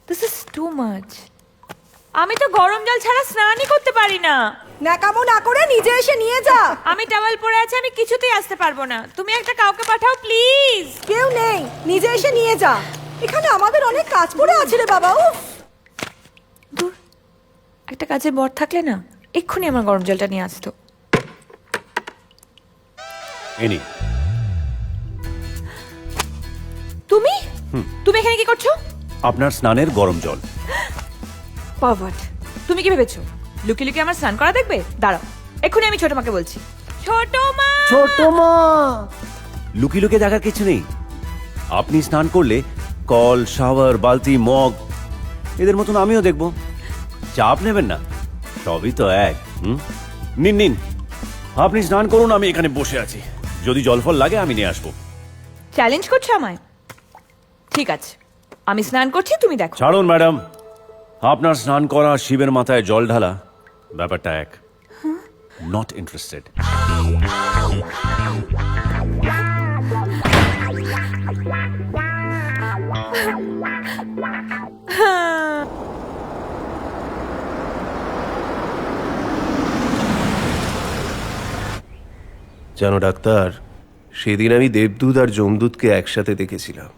This is too much. আমি তো গরম জল ছাড়া স্নানই করতে পারি না। ন্যাকামো না করে নিজে এসে নিয়ে যা। আমি টাওয়েল পরে আছি, আমি কিছুতেই আসতে পারবো না। তুমি একটা কাউকে পাঠাও প্লিজ। কেউ নেই, নিজে এসে নিয়ে যা। এখানে আমাদের অনেক কাজ পড়ে আছে রে বাবা। উফ, দূর, একটা কাজের বর থাকলে না এক্ষুনি আমার গরম জলটা নিয়ে আসতো। এনি তুমি তুমি এখানে কি করছো? আপনার স্নানের গরম জল। পাভার্ট, তুমি কি ভেবেছো লুকিয়ে লুকিয়ে আমার স্নান করা দেখবে? দাঁড়াও, এক্ষুনি আমি ছোট মাকে বলছি। ছোট মা, ছোট মা, লুকিয়ে লুকিয়ে দেখার কিছু নেই। আপনি স্নান করলে কল, শাওয়ার, বালতি, মগ এদের মতন আমিও দেখব। চাপ নেবেন না, সবই তো এক। নিন নিন, আপনি স্নান করুন, আমি এখানে বসে আছি। যদি জল ফল লাগে আমি নিয়ে আসবো। চ্যালেঞ্জ করছো আমায়? ঠিক আছে, আমি স্নান করছি, তুমি দেখো। ছাড়ুন ম্যাডাম, আপনার স্নান করা, শিবের মাথায় জল ঢালা, ব্যাপারটা এক। Not interested. জানো ডাক্তার, সেদিন আমি দেবদূত আর যমদূতকে একসাথে দেখেছিলাম।